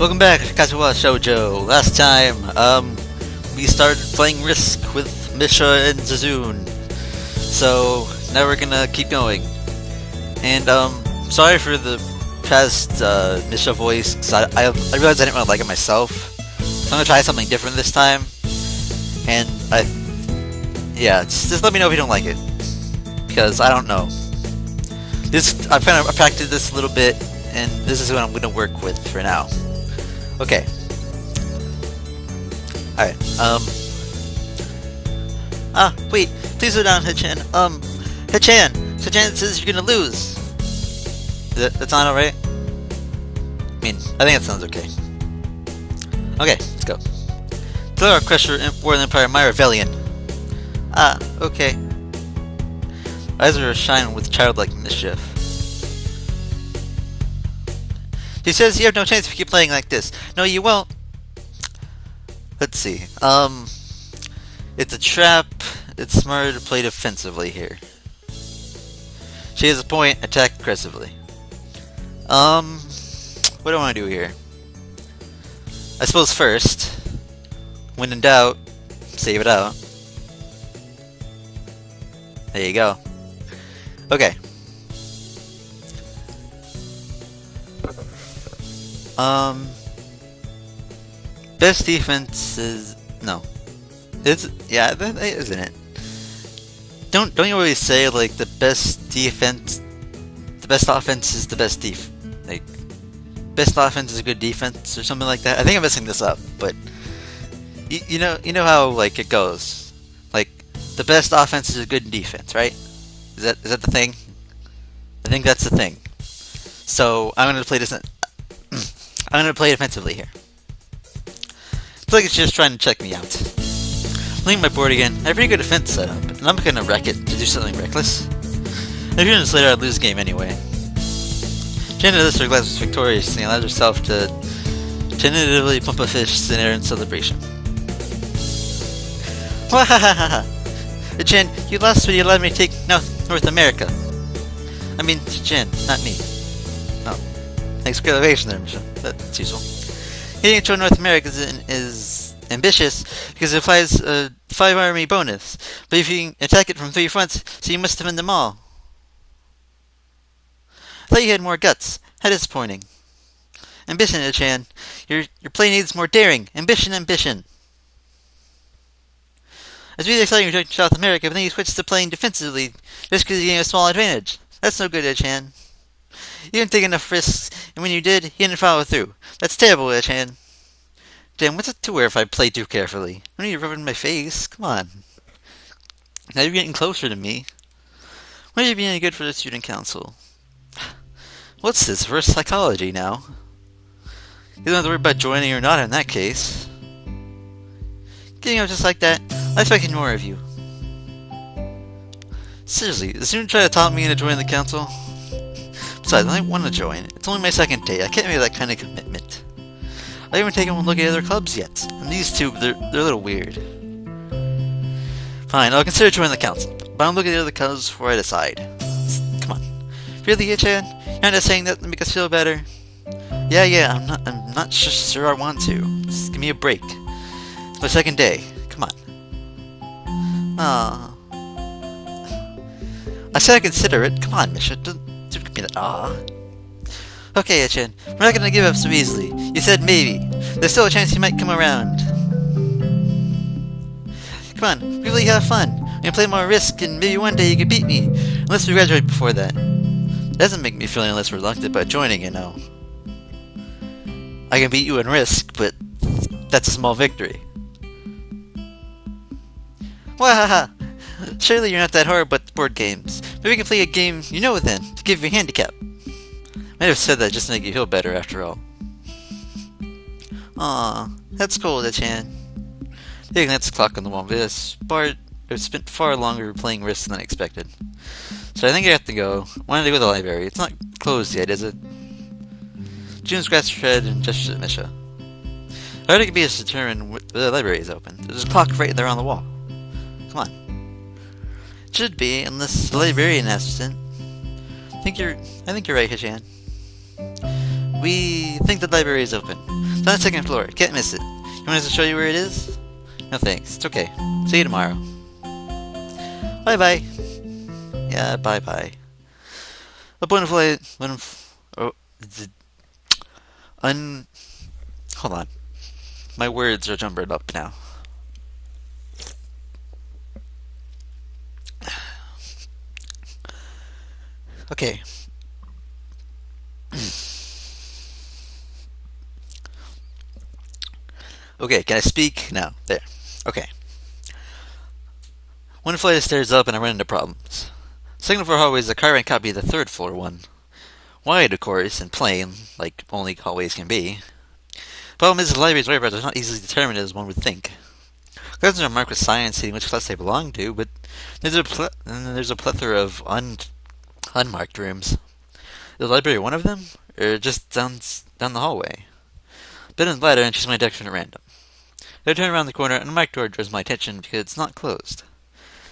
Welcome back to Katawa Shoujo. Last time, we started playing Risk with Misha and Zazun. So, now we're gonna keep going. And, sorry for the past, Misha voice, because I realized I didn't really like it myself. So I'm gonna try something different this time. And, yeah, just let me know if you don't like it. Because I don't know. I've practiced this a little bit, and this is what I'm gonna work with for now. Okay. Alright, wait, please slow down, Hichan. Hichan says you're gonna lose. That's not alright? I mean, I think that sounds okay. Okay, let's go. Declare our Crusher War of the Empire, my rebellion. Ah, okay. Eyes are shine with childlike mischief. She says you have no chance if you keep playing like this. No, you won't. Let's see. It's a trap. It's smarter to play defensively here. She has a point. Attack aggressively. What do I want to do here? I suppose first, when in doubt, save it out. There you go. Okay. Best defense is no. Yeah, isn't it? Don't you always say like the best defense, the best offense is the best like best offense is a good defense or something like that? I think I'm messing this up, but you know how like it goes. Like the best offense is a good defense, right? Is that the thing? I think that's the thing. So I'm gonna play this. I'm gonna play defensively here. I feel like it's just trying to check me out. Looking at my board again, I have a pretty good defense setup, and I'm gonna wreck it to do something reckless. If you're this later, I'd lose the game anyway. She ended this, her glass was victorious, and allowed herself to tentatively pump a fist in air in celebration. Wahahaha! Jen, you lost when you allowed me to take North America. I mean, Jen, not me. Oh. Thanks for clarification there, Misha. That's useful. Getting control North America is ambitious because it applies a 5 army bonus, but if you can attack it from 3 fronts, so you must defend them all. I thought you had more guts. How disappointing. Ambition, Chan. Your play needs more daring. Ambition. As we exciting return to South America, but then you switched to playing defensively just because you gained a small advantage. That's no good, Chan. You didn't take enough risks, and when you did, you didn't follow through. That's terrible, Chan. Damn, what's it to wear if I play too carefully? Don't need to rub it in my face. Come on. Now you're getting closer to me. Why are you being any good for the student council? What's this? Reverse psychology now? You don't have to worry about joining or not in that case. Getting up just like that, I expected more of you. Seriously, the student try to talk me into joining the council? Besides, I don't want to join. It's only my second day. I can't make that kind of commitment. I haven't taken one look at other clubs yet. And these two, they're a little weird. Fine, I'll consider joining the council. But I'll look at the other clubs before I decide. Come on. Really, Ichan? You're not just saying that to make us feel better? Yeah, I'm not sure I want to. Just give me a break. It's my second day. Come on. Aww. I said I'd consider it. Come on, Misha. Don't give me that. Aww. Okay, Ichan. We're not gonna give up so easily. You said maybe. There's still a chance you might come around. Come on, really have fun. We're gonna play more Risk, and maybe one day you can beat me. Unless we graduate before that. That doesn't make me feel any less reluctant about joining, you know. I can beat you in Risk, but that's a small victory. Wahaha! Surely you're not that horrible at board games. Maybe we can play a game you know then, to give you a handicap. Might have said that just to make you feel better after all. Aw, that's cool, Chan. Taking that clock on the wall, this part I've spent far longer playing Risk than I expected. So I think I have to go. I wanted to go to the library. It's not closed yet, is it? June scratched her head and gestured at Misha. I heard it could be a determine the library is open. There's a clock right there on the wall. Come on. It should be, unless the librarian asks it. I think you're right, Hichan. We think the library is open. It's on the second floor. Can't miss it. You want us to show you where it is? No thanks. It's okay. See you tomorrow. Bye bye. Yeah, bye bye. A wonderful. Hold on. My words are jumbled up now. Okay. Okay, can I speak? No. There. Okay. One flight of stairs up and I run into problems. Second floor hallway is a carbon copy of the third floor one. Wide, of course, and plain, like only hallways can be. Problem is, the library's whereabouts are not easily determined as one would think. Classes are marked with signs stating which class they belong to, but there's a plethora of unmarked rooms. Is the library one of them, or just down the hallway? Bed and ladder, and choose my direction at random. I turn around the corner, and a marked door draws my attention because it's not closed.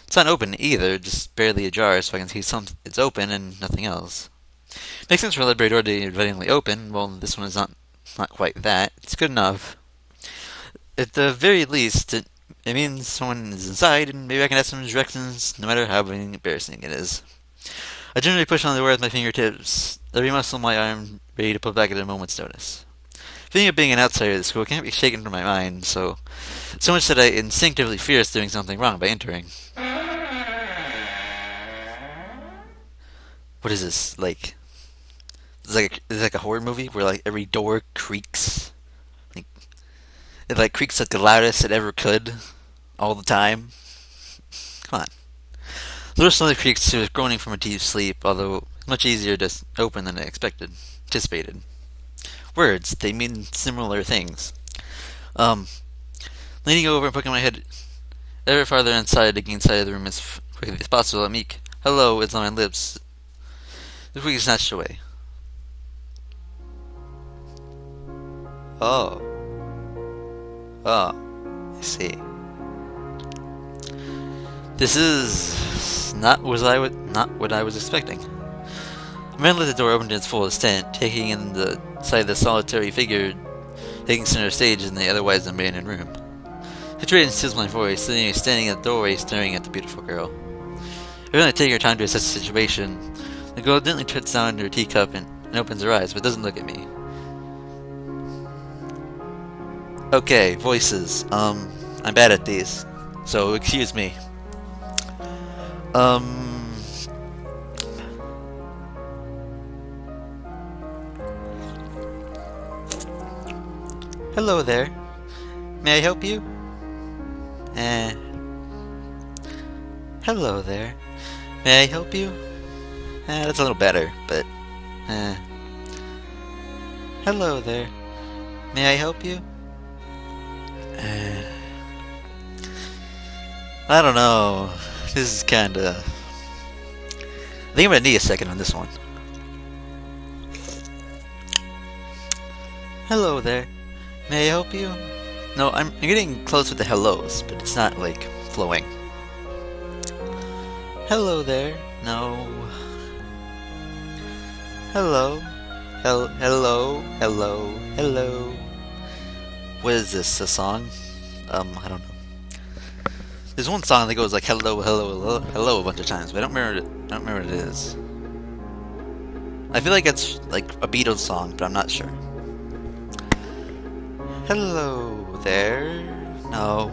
It's not open either, just barely ajar, so I can see it's open and nothing else. Makes sense for a library door to be invitingly open. Well, this one is not quite that. It's good enough. At the very least, it means someone is inside, and maybe I can ask some directions, no matter how embarrassing it is. I generally push on the door with my fingertips, every muscle in my arm ready to pull back at a moment's notice. Feeling of being an outsider at the school can't be shaken from my mind, so much that I instinctively fear doing something wrong by entering. What is this, like? It's like a horror movie where like every door creaks. Like, it like creaks like the loudest it ever could, all the time. Come on. The door slowly creaks to groaning from a deep sleep, although much easier to open than I anticipated. Words, they mean similar things. Leaning over and poking my head ever farther inside to gain sight of the room as quickly as possible, a meek hello is on my lips. The quickly snatched away. Oh, I see. This is not what I was expecting. I ran let the door open to its full extent, taking in the sight of the solitary figure taking center stage in the otherwise abandoned room. Situated steals my voice, sitting standing at the doorway staring at the beautiful girl. I really take her time to assess the situation. The girl gently turns down her teacup and opens her eyes, but doesn't look at me. Okay, voices. I'm bad at these, so excuse me. Hello there. May I help you? Hello there. May I help you? That's a little better, but hello there. May I help you? I don't know. This is kinda... I think I'm gonna need a second on this one. Hello there. May I help you? No, I'm getting close with the hellos, but it's not, like, flowing. Hello there. No. Hello. Hello. Hello. What is this, a song? I don't know. There's one song that goes like hello a bunch of times, but I don't remember what it is. I feel like it's like a Beatles song, but I'm not sure. Hello there. No.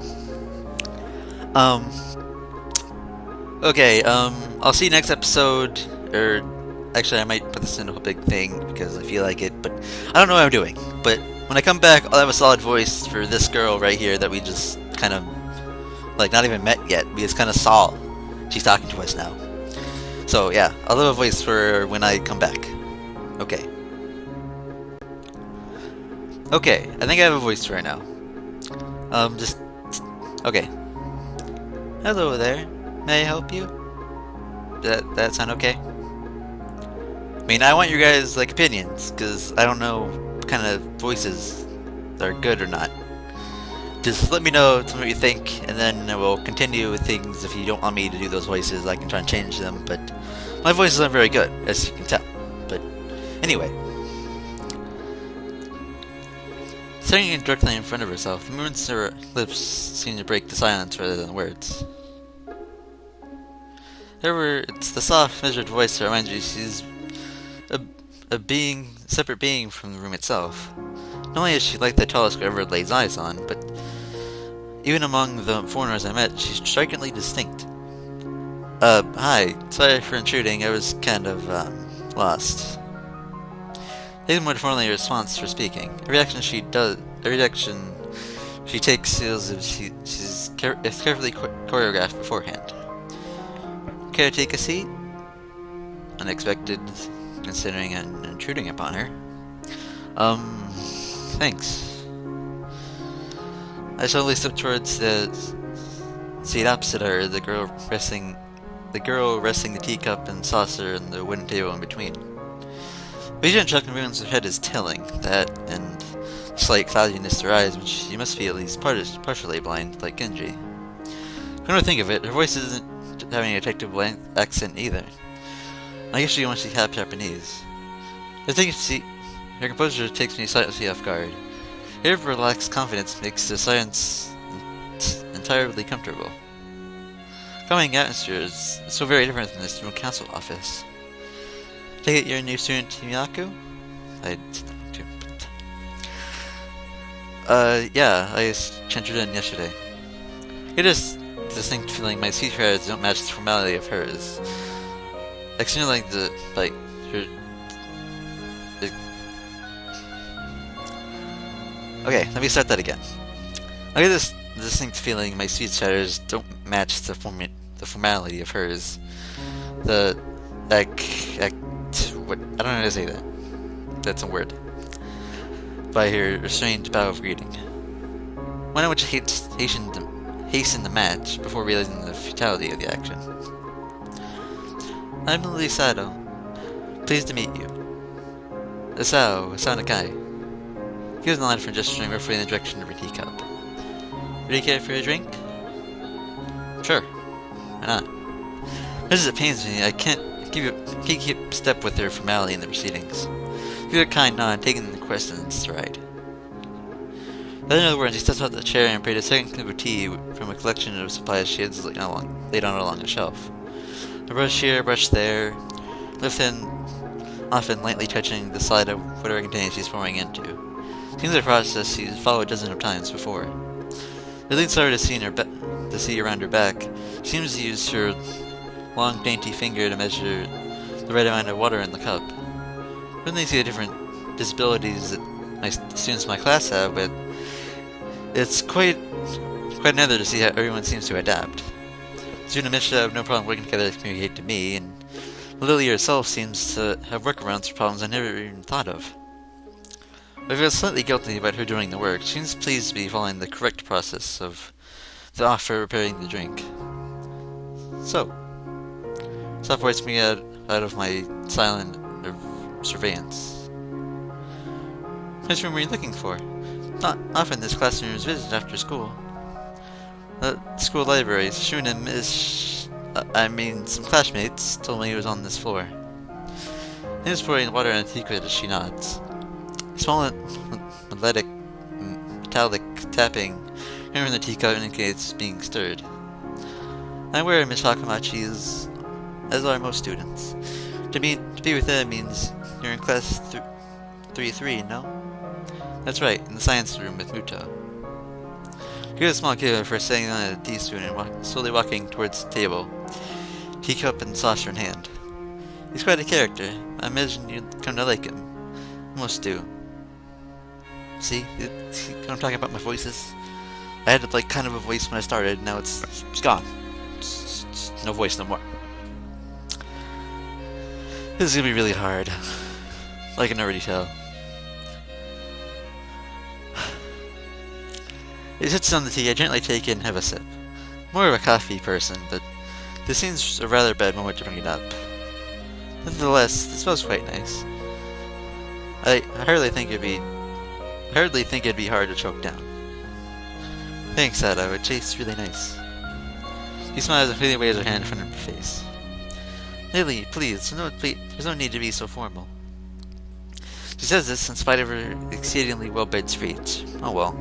Okay, I'll see you next episode, or actually I might put this into a big thing because I feel like it, but I don't know what I'm doing. But when I come back, I'll have a solid voice for this girl right here that we just kind of, like, not even met yet. We just kind of saw. She's talking to us now. So, yeah, I'll have a voice for her when I come back. Okay. Okay, I think I have a voice for her now. Okay. Hello there. May I help you? That sound okay? I mean, I want your guys' like opinions, because I don't know what kind of voices are good or not. Just let me know what you think, and then we'll continue with things. If you don't want me to do those voices, I can try and change them, but my voices aren't very good, as you can tell. But anyway. Staring directly in front of herself, the movements of her lips seemed to break the silence rather than words. However, it's the soft, measured voice that reminds you she's a separate being from the room itself. Not only is she like the tallest girl ever lays eyes on, but even among the foreigners I met, she's strikingly distinct. Hi. Sorry for intruding. I was kind of, lost. Even more formally, a response for speaking. Every action she takes feels as if it's carefully choreographed beforehand. Care to take a seat? Unexpected, considering an intruding upon her. Thanks. I slowly stepped towards the seat opposite her, the girl resting the teacup and saucer and the wooden table in between. Vision chuck and movements of her head is telling, that, and the slight cloudiness to her eyes, which she must be at least partially blind, like Genji. Come to think of it, her voice isn't having a detective accent either. I guess she wants to have Japanese. I think her composure takes me slightly off guard. Her relaxed confidence makes the silence entirely comfortable. Calming atmosphere is so very different from the student council office. Take it you're a new student to Miyaku? Yeah, I entered in yesterday. It is distinct feeling my speech patterns don't match the formality of hers. Like, seems like okay, let me start that again. I get this distinct feeling my speech patterns don't match the formality of hers. What, I don't know how to say that. That's a word. By her restrained bow of greeting. One in which hasten the match before realizing the futility of the action. I'm Lily Sato. Pleased to meet you. Asao Nakai. He was nodded for gesturing roughly in the direction of her teacup. Would you care for a drink? Sure. Why not? As it pains me, I can't keep step with her formality in the proceedings. Give her a kind nod, taking the question in stride. In other words, he steps out the chair and prepared a second cup of tea from a collection of supplies she had laid on along a shelf. A brush here, a brush there, lifting, often lightly touching the side of whatever container she's pouring into. Seems a process she's followed dozens of times before. The lead started to see around her back. She seems to use her long, dainty finger to measure the right amount of water in the cup. I don't see the different disabilities that students in my class have, but it's quite another to see how everyone seems to adapt. Student Misha have no problem working together to communicate to me, and Lily herself seems to have workarounds for problems I never even thought of. I feel slightly guilty about her doing the work. She seems pleased to be following the correct process of the offer preparing the drink. So, stop voicing me out of my silent surveillance. Which room were you looking for? Not often this classroom is visited after school. The school library. Shun and some classmates told me he was on this floor. He was pouring water in a teacup as she nods. Small metallic tapping here in the teacup indicates being stirred. I'm aware Miss Hakamachi as are most students. To be with them means you're in class 3-3, no? That's right, in the science room with Muto. Here's a small kid for sitting on a D student, slowly walking towards the table, teacup and saucer in hand. He's quite a character. I imagine you'd come to like him. Most do. See? What I'm talking about my voices? I had kind of a voice when I started, now it's gone. It's no voice no more. This is gonna be really hard. I can already tell. He sits on the tea. I gently take it and have a sip. More of a coffee person, but this seems a rather bad moment to bring it up. Nevertheless, it smells quite nice. I hardly think it'd be hard to choke down. Thanks, Sato. It tastes really nice. He smiles and freely waves her hand in front of her face. Lily, please, there's no need to be so formal. She says this in spite of her exceedingly well-bred speech. Oh well.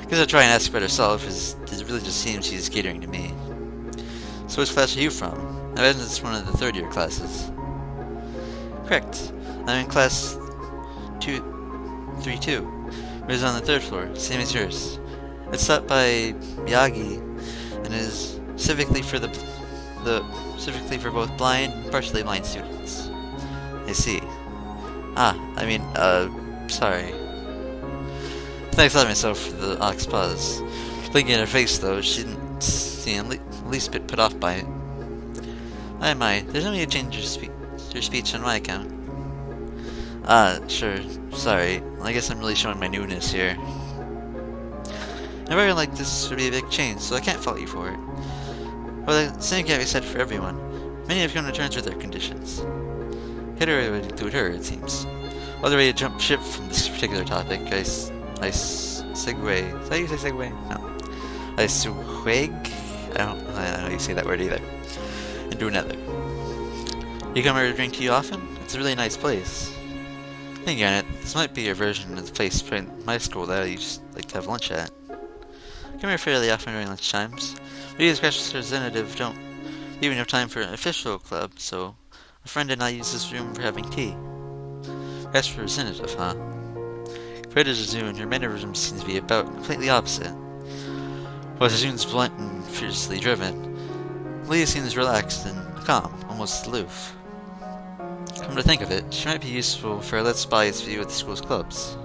Guess I'll try and ask about herself, as it really just seems she's catering to me. So which class are you from? I imagine it's one of the third-year classes. Correct. I'm in class 232, which is on the third floor, same as yours. It's taught by Miyagi, and is specifically for both blind and partially blind students. I see. Sorry. Thanks to myself for the ox pause. Looking at her face, though, she didn't seem the least bit put off by it. My, there's no need to change your speech on my account. Sure. Sorry. I guess I'm really showing my newness here. Never like this would be a big change, so I can't fault you for it. Well, the same can't be said for everyone. Many have come to terms with their conditions. Hitler would include her, it seems. Other way to jump ship from this particular topic, I segue. Is that how you say segue? No. I swag? I don't know how you say that word either. Into another. You come here to drink tea often? It's a really nice place. Thinking on it, this might be a version of the place in my school that I used to like to have lunch at. I come here fairly often during lunch times. We as graduate representative don't even have time for an official club, so a friend and I use this room for having tea. Graduate representative, huh? Compared to Zazun, her mannerisms seem to be about completely opposite. While Zazun's blunt and fiercely driven, Leah seems relaxed and calm, almost aloof. Come to think of it, she might be useful for a let's biased view of the school's clubs.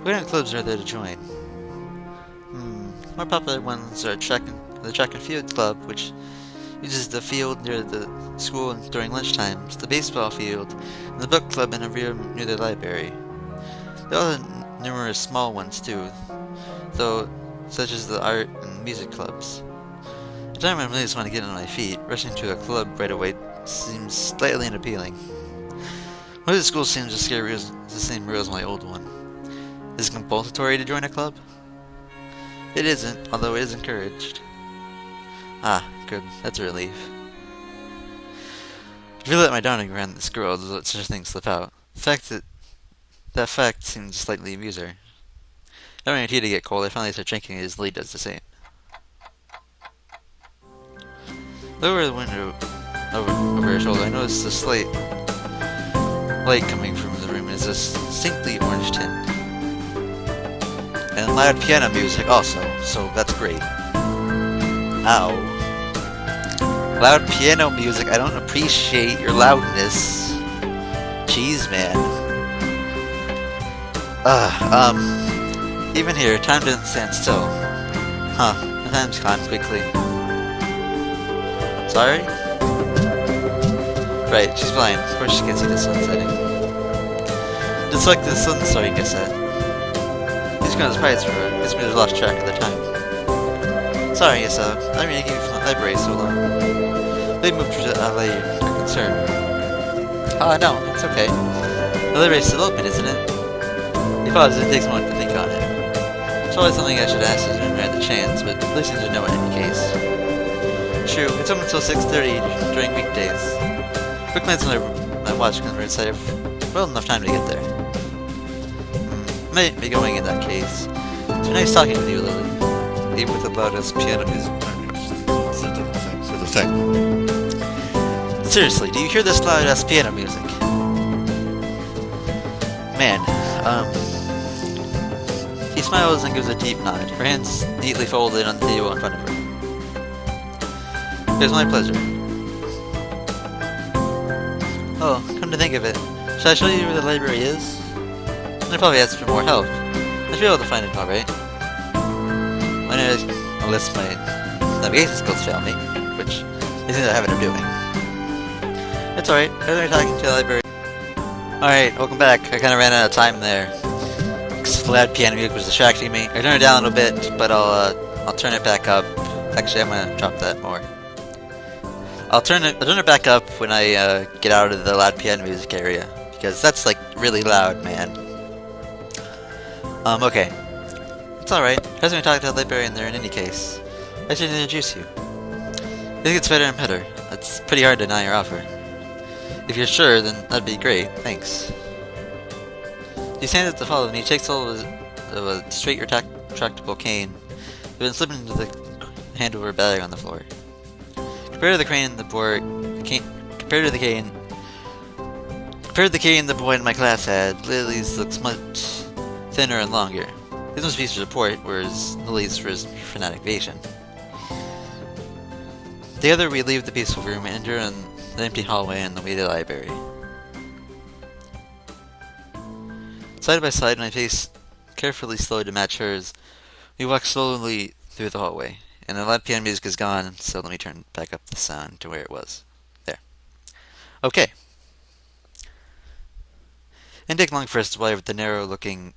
What kind of clubs are there to join? More popular ones are the track and field club, which uses the field near the school during lunchtimes, the baseball field, and the book club in a room near the library. There are numerous small ones too, though, such as the art and music clubs. At the time I really just want to get on my feet, rushing to a club right away seems slightly unappealing. One of the schools seems to scare the same rules as my old one. Is it compulsory to join a club? It isn't, although it is encouraged. Good. That's a relief. I feel that my downing around this girl does let such a thing slip out. That fact seems to slightly amuse her. I don't need tea to get cold. I finally start drinking as Lee does the same. Over the window, over her shoulder, I notice a slight light coming from the room. It's a distinctly orange tint. And loud piano music also, so that's great. Ow. Loud piano music, I don't appreciate your loudness. Jeez, man. Even here, time doesn't stand still. The time's gone quickly. Sorry? Right, she's blind. Of course she can't see the sun setting. Just like the sun starting to set. He's kind of surprised for her. Guess we just lost track of the time. Sorry, I didn't mean to keep you from the library so long. They moved to allay your concern. No, it's okay. The library's still open, isn't it? He pauses and takes a moment to think on it. It's always something I should ask as when I had the chance, but at least to know in any case. True, it's open until 6:30 during weekdays. Quick glance at my watch converts I have well enough time to get there. Might be going in that case. It's been nice talking with you, Lily. Even with the loudest piano music. Seriously, do you hear this loud-ass piano music? Man, He smiles and gives a deep nod, her hands neatly folded on the table in front of her. It's my pleasure. Oh, come to think of it, should I show you where the library is? I probably ask for more help. I should be able to find it alright. Unless my navigation skills fail me, which they seem to have it doing. It's alright, I'm only talking to the library. Alright, welcome back. I kinda ran out of time there. Because the loud piano music was distracting me. I turned it down a little bit, but I'll turn it back up. Actually, I'm gonna drop that more. I'll turn it back up when I get out of the loud piano music area. Because that's like really loud, man. Okay. It's alright. I was going to talk to the librarian there in any case. I should introduce you. I think it's better and better. It's pretty hard to deny your offer. If you're sure, then that'd be great. Thanks. He stands up to follow me, takes hold of a straight retractable cane, then slipped into the handle of her bag on the floor. Compared to the cane and the boy, compared to the cane the boy in my class had, Lily's looks much thinner and longer. His must be for support, whereas Lily's for his frenetic evasion. Together we leave the peaceful room and enter an empty hallway and the weighted library. Side by side, my pace carefully slowed to match hers, we walk slowly through the hallway, and the loud piano music is gone, so let me turn back up the sound to where it was. There. Okay. It didn't take long for us to arrive at the narrow-looking,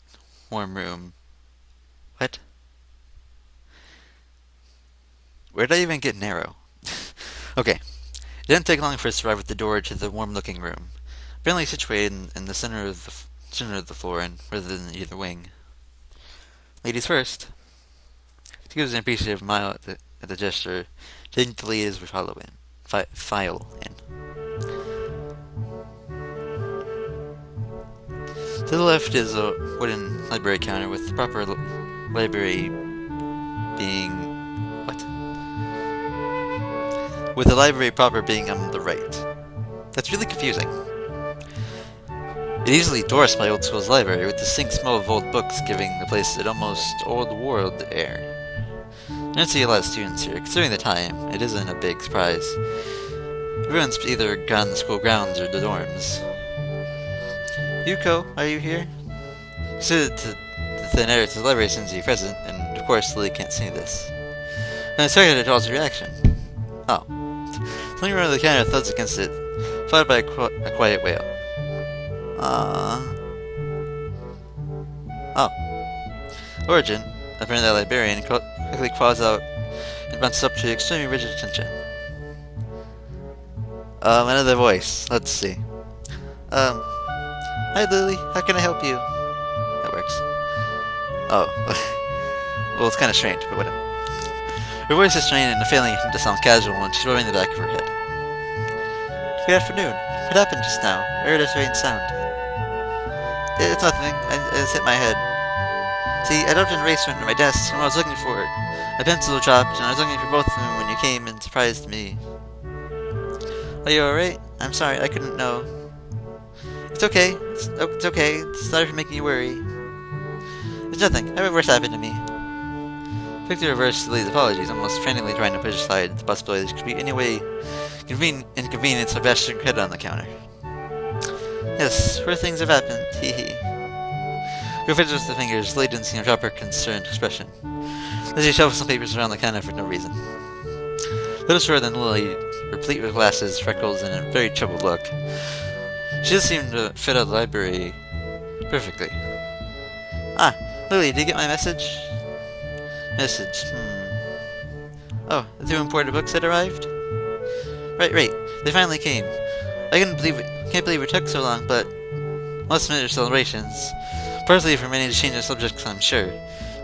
warm room. What? Where did I even get narrow? Okay. It didn't take long for us to arrive at the door to the warm-looking room, apparently situated in the center of the floor and rather than either wing. Ladies first. She gives an appreciative smile at the gesture, taking the lead as we file in. To the left is a wooden library counter with the proper library being... what? With the library proper being on the right. That's really confusing. It easily dwarfs my old school's library, with the distinct smell of old books giving the place an almost old-world air. I don't see a lot of students here. Considering the time, it isn't a big surprise. Everyone's either gone to the school grounds or the dorms. Yuko, are you here? She said to the thin air to the library since you're present, and of course Lily can't see this. And I expected a Charles' reaction. Oh. Something around the counter thuds against it, followed by a quiet wail. Oh. Origin, apparently the librarian, quickly crawls out and bounces up to extremely rigid attention. Another voice. Let's see. Hi Lily, how can I help you? That works. Oh. Well, it's kind of strange, but whatever. Her voice is strained and failing to sound casual when she's rubbing the back of her head. Good afternoon. What happened just now? I heard a strange sound. It's nothing. I just hit my head. See, I dropped an eraser under my desk when I was looking for it. My pencil dropped, and I was looking for both of them when you came and surprised me. Are you alright? I'm sorry, I couldn't know. It's okay. It's okay. Sorry for making you worry. There's nothing. Never worse happened to me. Quick to reverse Lily's apologies, almost frantically trying to push aside the possibility that she could be any way inconvenience by bashing her head on the counter. Yes, worse things have happened. Hee hee. Her fidgets with the fingers, Lily didn't seem to drop her concerned expression. As she shoved some papers around the counter for no reason. Little shorter than Lily, replete with glasses, freckles, and a very troubled look. She does seem to fit out the library perfectly. Ah, Lily, did you get my message? Message, Oh, the 2 imported books had arrived? Right, they finally came. I can't believe it took so long, but must admit her celebrations. Partly for many to change the subjects, I'm sure.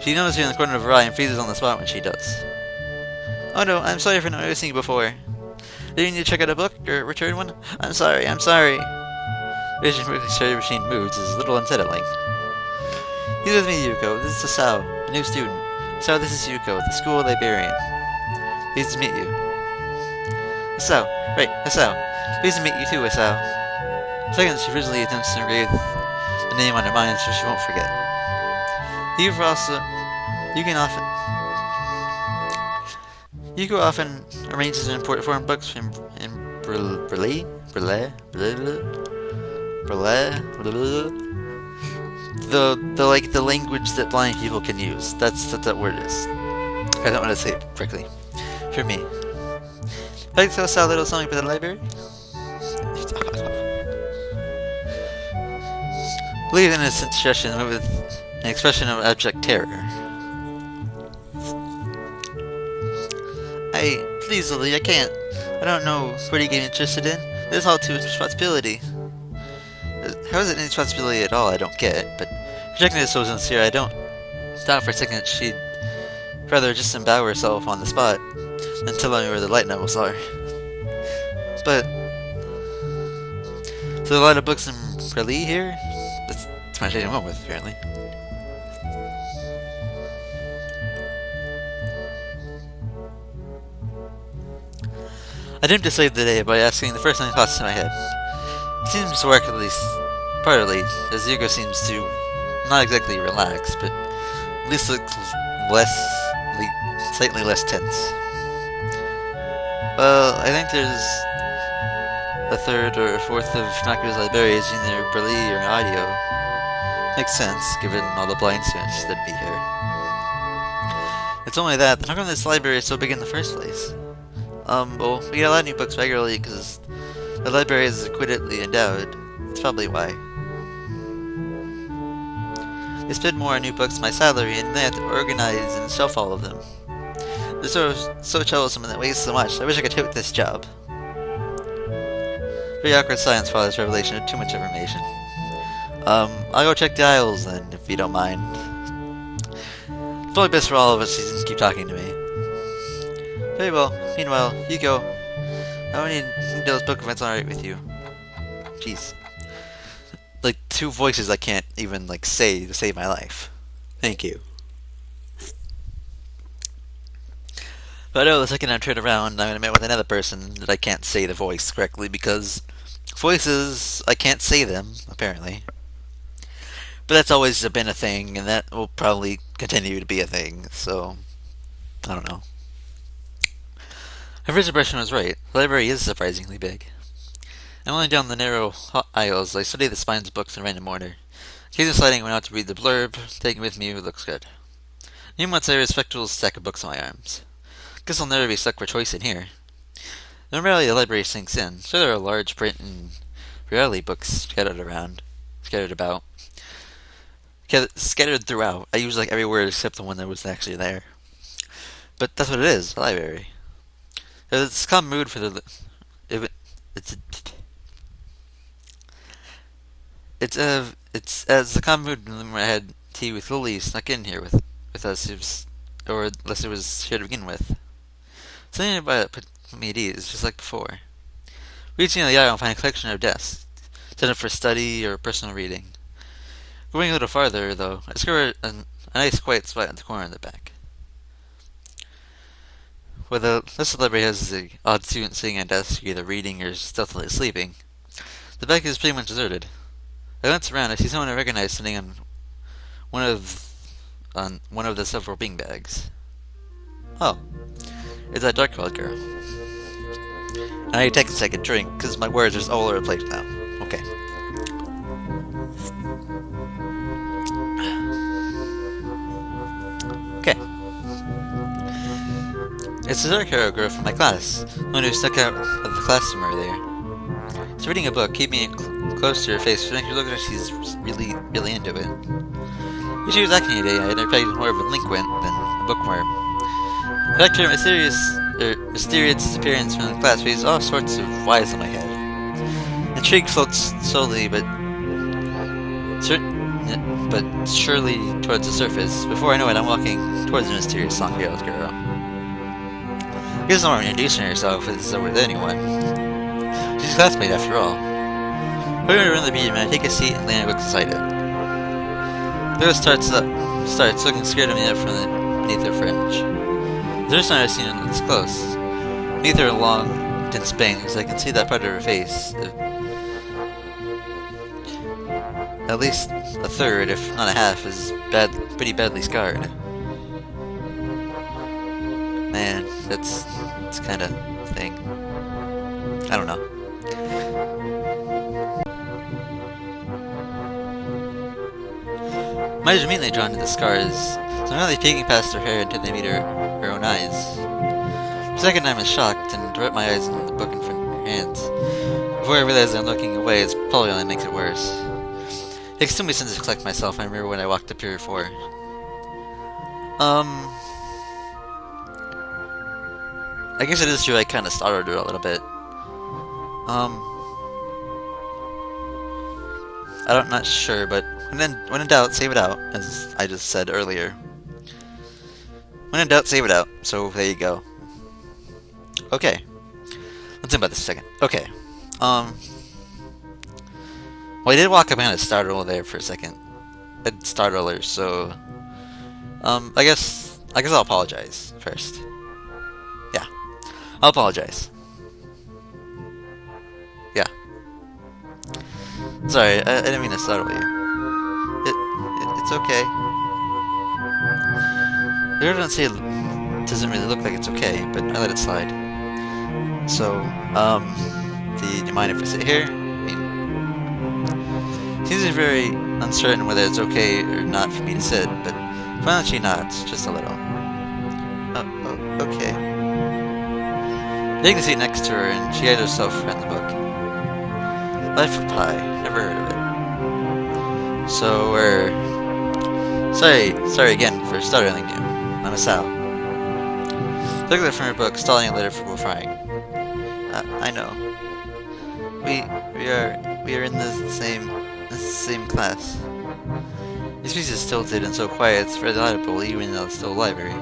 She notices me in the corner of her eye and freezes on the spot when she does. Oh no, I'm sorry for not noticing you before. Did you need to check out a book, or return one? I'm sorry. Vision quickly started machine moves is a little unsettling. He's with me, Yuko. This is Asao, a new student. Asao, this is Yuko, the school librarian. Pleased to meet you. Asao. Right, Asao. Pleased to meet you too, Asao. Second, she visually attempts to engrave the name on her mind so she won't forget. Yuko often arranges and import foreign books in Braille? The language that blind people can use. That's what that word is. I don't want to say it correctly. For me. I'd like to tell Sal a little something about the library. Believe in innocent suggestion with an expression of abject terror. Please Lily, I can't. I don't know what you get interested in. This is all too much responsibility. How is it any responsibility at all? I don't get it, but projecting this so sincere, I don't doubt for a second that she'd rather just embow herself on the spot than tell me where the light levels are. But So a lot of books in Raleigh here? That's my shade I'm going with, apparently. I attempted to save the day by asking the first thing that pops in my head. It seems to work at least partly, as Hugo seems to not exactly relax, but at least look slightly less tense. Well, I think there's a third or a fourth of Maku's librarians either Burley or audio. Makes sense, given all the blind students that'd be here. It's only that, how come this library is so big in the first place? Well, we get a lot of new books regularly because the library is acquitedly endowed. That's probably why. They spend more on new books than my salary, and they have to organize and shelf all of them. They're so troublesome and they waste so much. I wish I could take this job. Very awkward silence followed this revelation of too much information. I'll go check the aisles then, if you don't mind. It's probably best for all of us to keep talking to me. Very well. Meanwhile, you go. I don't need those book events alright with you. Jeez. Like, two voices I can't even, say to save my life. Thank you. But the second I turn around, I'm gonna meet with another person that I can't say the voice correctly because voices, I can't say them, apparently. But that's always been a thing, and that will probably continue to be a thing, so I don't know. Her first impression was right. The library is surprisingly big. I'm only down the narrow aisles. I study the spines of books in random order. Occasionally sliding went out to read the blurb, taking with me what looks good. Even once I have a respectable stack of books on my arms. Guess I'll never be stuck for choice in here. Normally the library sinks in. Sure, there are large print and reality books scattered throughout. I use every word except the one that was actually there. But that's what it is, a library. It's a common mood for the... It's as a common mood when I had tea with Lily snuck in here with us, or unless it was here to begin with. Something about it put me at ease, just like before. Reaching in the aisle, I find a collection of desks, set up for study or personal reading. Going a little farther, though, I discover a nice quiet spot in the corner in the back. Where the rest of the library has the odd student sitting at a desk, either reading or stealthily sleeping. The back is pretty much deserted. I glance around, I see someone I recognize sitting on one of the several beanbags. Oh, it's that dark-colored girl. And I take a second drink, because my words are just all over the place now. Okay. Okay. It's the dark-haired girl from my class, the one who stuck out of the classroom earlier. She's reading a book, keeping it close to her face, so she looks like she's really, really into it. If she was acting today, I'd expected more of a delinquent than a bookworm. In fact, her mysterious disappearance from the class raised all sorts of whys in my head. Intrigue floats slowly, but surely towards the surface. Before I know it, I'm walking towards the mysterious song-girl girl. I guess I'm not introducing herself as though with anyone. She's a classmate after all. We're going to run the beam, and I take a seat and land a book beside it. The girl starts, looking scared of me up from beneath her fringe. The first time I've seen her this close. Beneath her long, dense bangs, I can see that part of her face. At least a third, if not a half, is pretty badly scarred. Man, that's kind of a thing. I don't know. I was immediately drawn to the scars, so I'm really peeking past her hair until they meet her own eyes. For a second I'm shocked and direct my eyes on the book in front of her hands. Before I realize I'm looking away, it probably only makes it worse. It takes too many seconds to collect myself. I remember when I walked up here before. I guess it is true I kind of startled her a little bit. I'm not sure, but when in doubt, save it out, as I just said earlier. When in doubt, save it out. So there you go. Okay. Let's think about this a second. Okay. Well, I did walk up behind a startle there for a second. A startler, so I guess I'll apologize first. Yeah, I'll apologize. Yeah. Sorry, I didn't mean to startle you. It's okay. The word say it doesn't really look like it's okay, but I let it slide. So, do you mind if I sit here? I mean, seems to be very uncertain whether it's okay or not for me to sit, but finally she nods, just a little. Oh, okay. Taking the seat next to her, and she hides herself around the book. Life of Pi, never heard of it. So, sorry again for startling you. I'm a Sal. Took it from her book, stalling a letter for frying. I know. We are in the same class. This piece is tilted and so quiet, it's very audible even though it's still a library.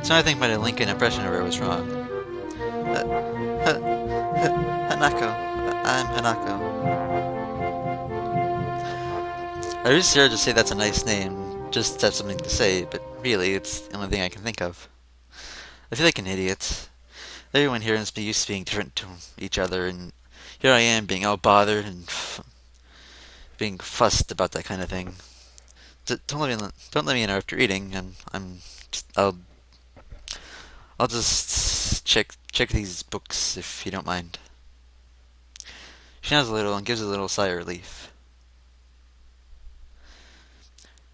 So I think my Lincoln impression of her was wrong. Hanako. I'm Hanako. I really started to say that's a nice name, just to have something to say, but really, it's the only thing I can think of. I feel like an idiot. Everyone here must be used to being different to each other, and here I am being all bothered and being fussed about that kind of thing. Don't let me interrupt your reading. I'll just check these books if you don't mind. She nods a little and gives a little sigh of relief.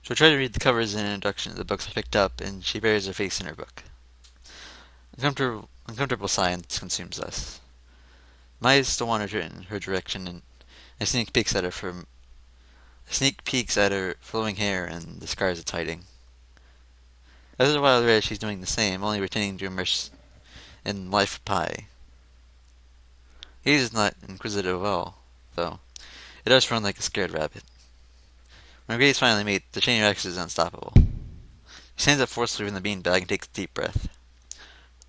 She'll try to read the covers and introduction to the books I picked up, and she buries her face in her book. Uncomfortable silence consumes us. My eyes still wander in her direction, and I sneak peeks at her flowing hair and the scars it's hiding. After a while, I realize she's doing the same, only pretending to immerse in Life of Pi. He is not inquisitive at all, though. It does run like a scared rabbit. When our gaze finally meet, the chain reaction is unstoppable. He stands up forcefully from the beanbag and takes a deep breath.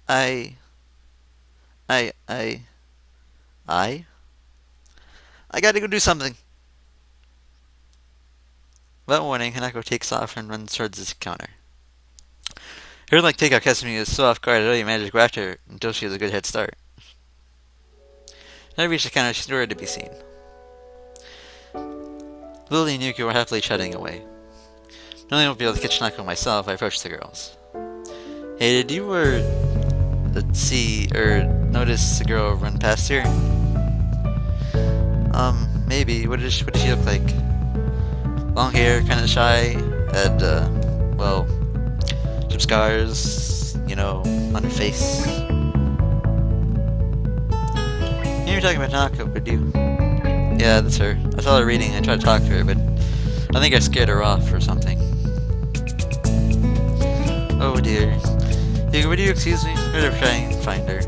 I gotta go do something. Without warning, Hanako takes off and runs towards his counter. Her like takeout catches me so off guard I don't even manage to go after her until she has a good head start. When I reach the counter, she's nowhere to be seen. Lily and Yuki were happily chatting away. Knowing I won't be able to catch Hanako myself, I approached the girls. Hey, did you notice the girl run past here? Maybe. What did she look like? Long hair, kinda shy, had, some scars, on her face. You were talking about Hanako, would you? Yeah, that's her. I saw her reading and I tried to talk to her, but I think I scared her off or something. Oh dear. Would you excuse me? Better try and find her.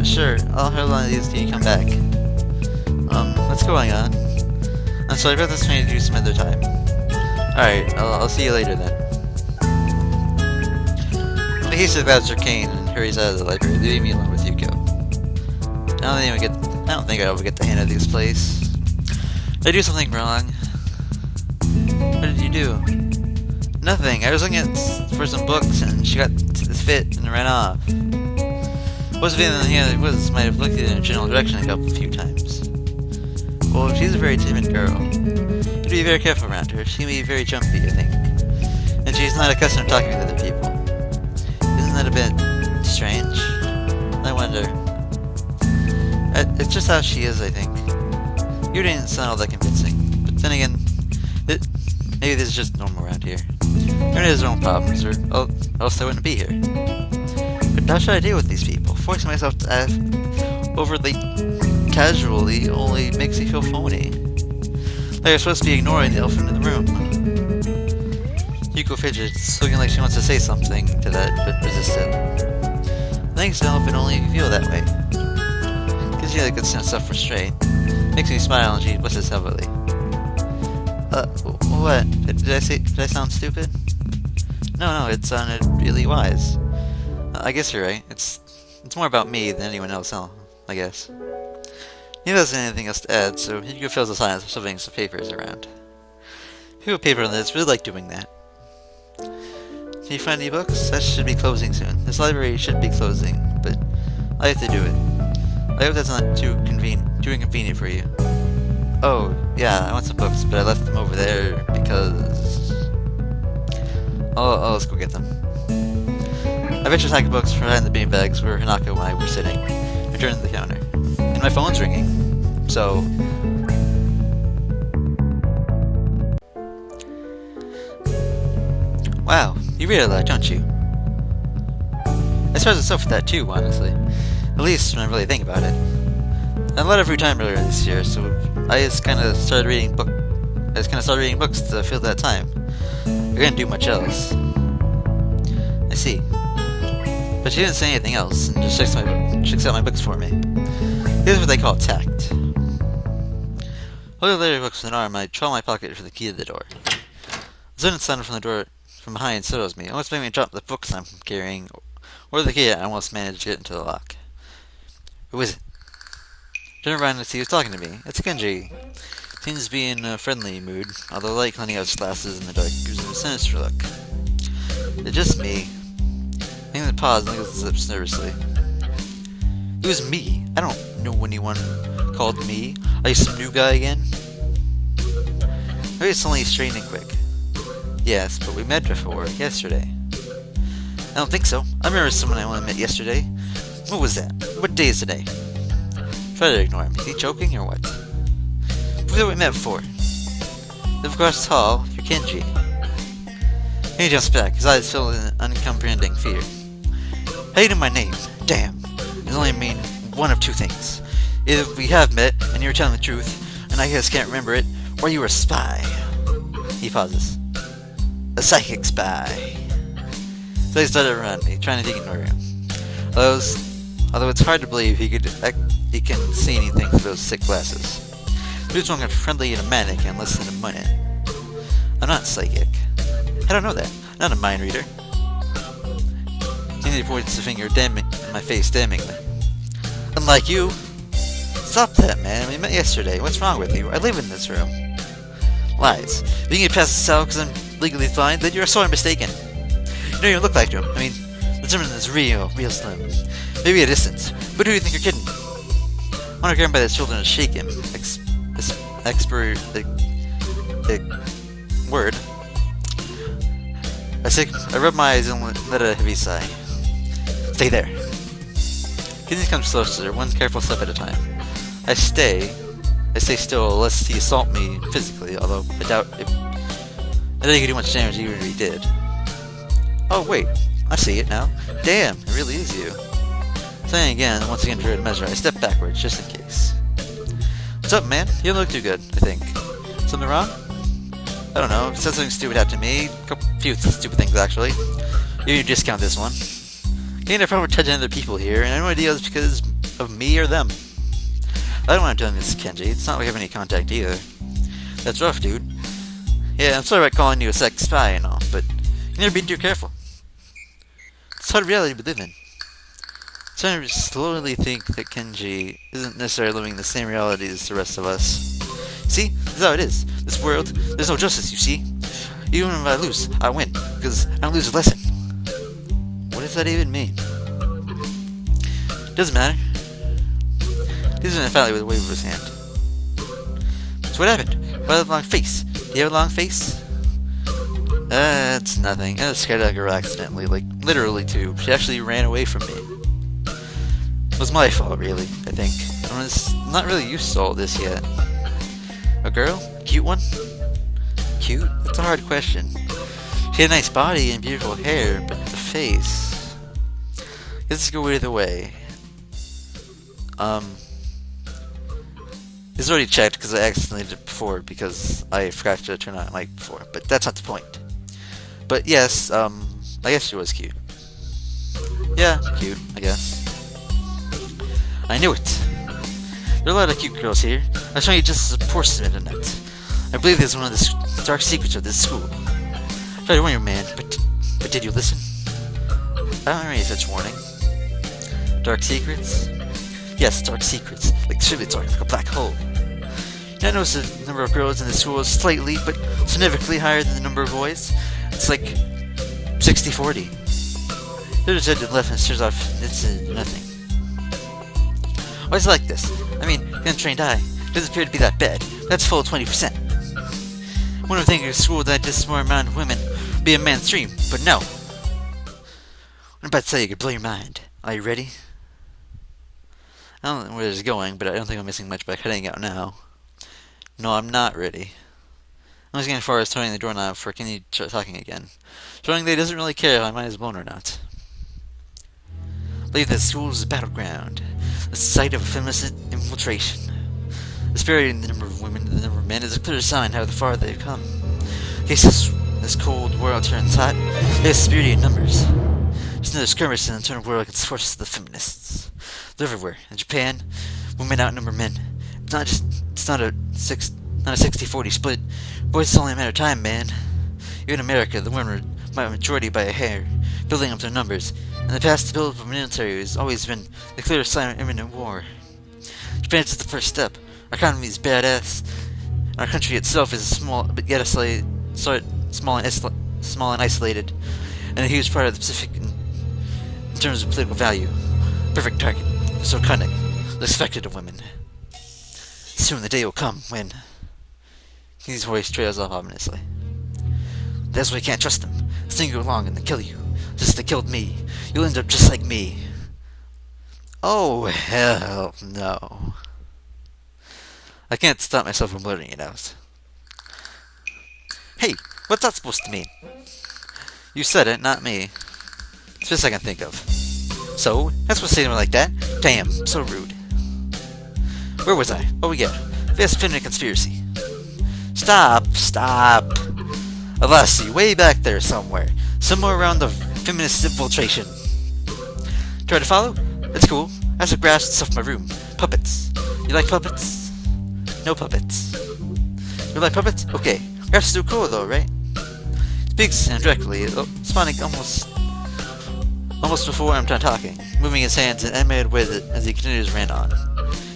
Sure. I'll hold on to these till you come back. What's going on? I'm sorry about this, trying to do some other time. Alright, I'll see you later then. He hastily grabs her cane and hurries out of the library, leaving me alone with Yuko. I don't think I'll ever get the hang of this place. Did I do something wrong? What did you do? Nothing. I was looking for some books and she got this fit and ran off. Most of it might have looked in a general direction a few times. Well, she's a very timid girl. You'd be very careful around her. She may be very jumpy, I think. And she's not accustomed to talking to other people. Isn't that a bit strange? I wonder. It's just how she is, I think. You didn't sound all that convincing. But then again, maybe this is just normal around here. Everyone has their own problems, or else they wouldn't be here. But how should I deal with these people? Forcing myself to act overly casually only makes me feel phony. Like I'm supposed to be ignoring the elephant in the room. Yuko fidgets, looking like she wants to say something to that, but resisted. Thanks to elephant only if you feel that way. Gives you a good sense of self-restraint. Makes me smile and she blushes heavily. What? Did I sound stupid? No, it sounded really wise. I guess you're right. It's more about me than anyone else, I guess. He doesn't have anything else to add, so he fills the silence by shoving some papers around. People with paper on this really like doing that. Can you find any books? That should be closing soon. This library should be closing, but I have to do it. I hope that's not too inconvenient for you. Oh, yeah, I want some books, but I left them over there because... Oh, let's go get them. I bet your sack of books behind the beanbags where Hanako and I were sitting. I turned to the counter. And my phone's ringing. So... Wow, you read a lot, don't you? I suppose it's up for that too, honestly. At least when I really think about it. I had a lot of free time earlier this year, so I just kind of started reading books to fill that time. I couldn't do much else. I see. But she didn't say anything else, and just checks out my books for me. Here's what they call tact. Holding the library books with an arm, I trawl my pocket for the key to the door. The sudden sound from the door from behind startles me, almost making me drop the books I'm carrying, or the key I almost managed to get into the lock. Who is it? Turn around to see who's talking to me. It's Kenji. Seems to be in a friendly mood, although the light cleaning out his glasses in the dark gives him a sinister look. It's just me. Nathan paused and licked his lips nervously. It was me. I don't know anyone called me. Are you some new guy again? Maybe it's only straightening quick. Yes, but we met before, yesterday. I don't think so. I remember someone I only met yesterday. What was that? What day is today? Try to ignore him. Is he joking or what? Who have we met before? Live across the hall, you're Kenji. He jumps back, his eyes filled with an uncomprehending fear. How do you know my name? Damn. It only mean one of two things. Either we have met, and you're telling the truth, and I just can't remember it, or you were a spy. He pauses. A psychic spy. So he started around me, trying to ignore him. Although it's hard to believe he can see anything through those thick glasses. The dude's looking friendly and manic in less than a minute. I'm not psychic. I don't know that. I'm not a mind reader. He points the finger in my face damningly. Unlike you. Stop that, man. We met yesterday. What's wrong with you? I live in this room. Lies. If you can get past the cell because I'm legally blind, then you're sorely mistaken. You don't even look like him. I mean, the German is real slim. Maybe a distance. But who do you think you're kidding? I want to grab him by the shoulder and shake him. Word. I rub my eyes and let a heavy sigh. Stay there. Kenji comes closer, one careful step at a time. I stay still lest he assault me physically, although I doubt he could do much damage even if he did. Oh wait, I see it now. Damn, it really is you. Saying again, once again for good measure, I step backwards just in case. What's up, man? You don't look too good, I think. Something wrong? I don't know, said something stupid happened to me. A few stupid things, actually. You discount this one. Can't have a problem touching other people here, and I have no idea it's because of me or them. I don't want to tell this, Kenji. It's not like we have any contact either. That's rough, dude. Yeah, I'm sorry about calling you a sex spy and all, but you never be too careful. It's hard reality we live in. I'm starting to slowly think that Kenji isn't necessarily living the same reality as the rest of us. See? This is how it is. This world, there's no justice, you see? Even if I lose, I win, because I don't lose a lesson. What does that even mean? Doesn't matter. This isn't finally with a wave of his hand. So what happened? Why the long face? Do you have a long face? It's nothing. I was scared of her accidentally, like, literally too. She actually ran away from me. It was my fault, really, I think. I'm not really used to all this yet. A girl? Cute one? Cute? That's a hard question. She had a nice body and beautiful hair, but the face... This could go either way. It's already checked because I accidentally did it before because I forgot to turn on the mic before, but that's not the point. But yes, I guess she was cute. Yeah, cute, I guess. I knew it! There are a lot of cute girls here. I'll show you just as a portion of the net. I believe this is one of the dark secrets of this school. I tried to warn you, man, but did you listen? I don't have any such warning. Dark secrets? Yes, dark secrets, like extremely dark, like a black hole. I noticed the number of girls in the school is slightly, but significantly higher than the number of boys. It's like 60-40. There's a left and stares off. It's nothing. Why is it like this? I mean, the untrained eye doesn't appear to be that bad. That's full of 20%. One would think a school that this more amount of women would be a mainstream, but no. I'm about to tell you, could blow your mind. Are you ready? I don't know where this is going, but I don't think I'm missing much by cutting out now. No, I'm not ready. I'm just getting as far as turning the doorknob for can you start talking again, showing that he doesn't really care if I mind his bone or not. Believe that school is a battleground, the site of a feminist infiltration. The disparity in the number of women and the number of men is a clear sign how far they've come. In case this cold world turns hot, there's disparity in numbers. Just another skirmish in the internal world against the forces of the feminists. They're everywhere. In Japan, women outnumber men. It's not a 60-40 split. Boys, it's only a matter of time, man. Even in America, the women are by a majority by a hair, building up their numbers. In the past, the build-up of military has always been the clear sign of imminent war. Japan is the first step. Our economy is badass. Our country itself is small, but yet small and isolated, and a huge part of the Pacific in terms of political value. Perfect target. So cunning. Expected of women. Soon the day will come when... His voice trails off ominously. That's why you can't trust them. They'll sting you along and then kill you. Just as they killed me. You'll end up just like me. Oh, hell no. I can't stop myself from blurting it out. Hey, what's that supposed to mean? You said it, not me. It's just I can think of. So, that's what saying like that? Damn, so rude. Where was I? Oh yeah, fast feminine conspiracy. Stop. Alassi, way back there somewhere. Somewhere around the feminist infiltration. Try to follow? It's cool. I have some graphs and stuff in my room. Puppets. You like puppets? No puppets. You like puppets? Okay. Graphs are still cool though, right? Speaks indirectly, spawning almost before I'm done talking, moving his hands in an animated way as he continues to rant on.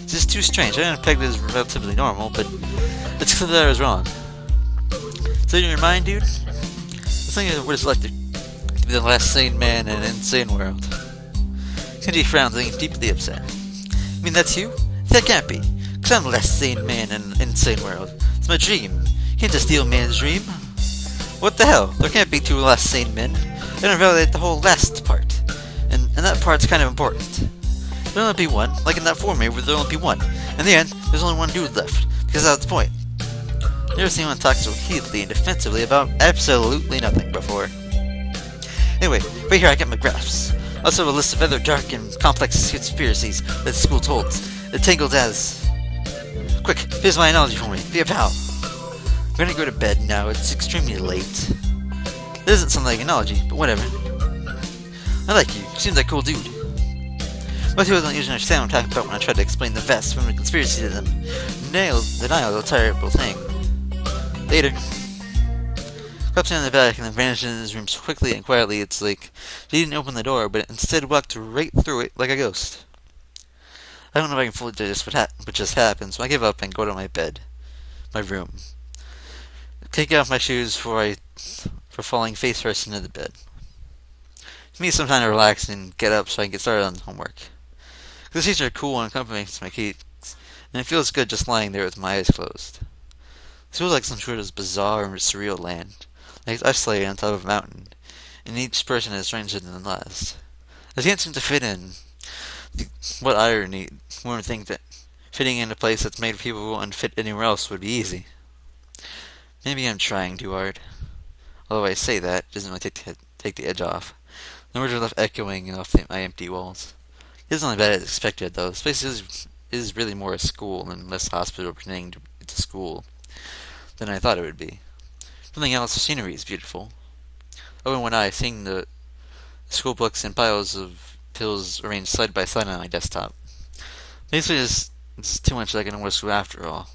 This is too strange. I didn't peg this as relatively normal, but it's clear that I was wrong. So in your mind, dude? The thing is, what is elected to be the last sane man in an insane world. Cindy frowns, looking deeply upset. I mean, that's you? That can't be, because I'm the last sane man in an insane world. It's my dream. You can't just steal a man's dream. What the hell? There can't be two last sane men. They don't validate the whole last part. And that part's kind of important. There'll only be one, like in that format where there'll only be one. In the end, there's only one dude left, because that's the point. Never seen anyone talk so heatedly and defensively about absolutely nothing before. Anyway, right here I get my graphs. Also a list of other dark and complex conspiracies that the school holds. It tangled as... Quick, here's my analogy for me. Be a pal. I'm gonna go to bed now, it's extremely late. It doesn't sound like an analogy, but whatever. I like you seem like a cool dude. Most people don't usually understand what I'm talking about when I try to explain the vast women conspiracy to them. Denial is a terrible thing. Later. Claps me on the back and then vanishes in his room so quickly and quietly it's like he didn't open the door, but instead walked right through it like a ghost. I don't know if I can fully digest what just happened, so I give up and go to my bed. My room. Take off my shoes for falling face first into the bed. To me, it's some time to relax and get up so I can get started on homework. The seats are cool and accompanying my kids, and it feels good just lying there with my eyes closed. It feels like some sort of bizarre and surreal land, like it's isolated on top of a mountain, and each person is stranger than the last. I can't seem to fit in. What irony! One would think that fitting in a place that's made for people who wouldn't fit anywhere else would be easy. Maybe I'm trying too hard. Although I say that, it doesn't really take the edge off. The words are left echoing off my empty walls. It isn't only bad as expected, though. This place is really more a school and less hospital pretending to it's a school than I thought it would be. Something else, the scenery is beautiful. Oh, and when I seeing the school books and piles of pills arranged side by side on my desktop. Basically, it's too much like an English school after all.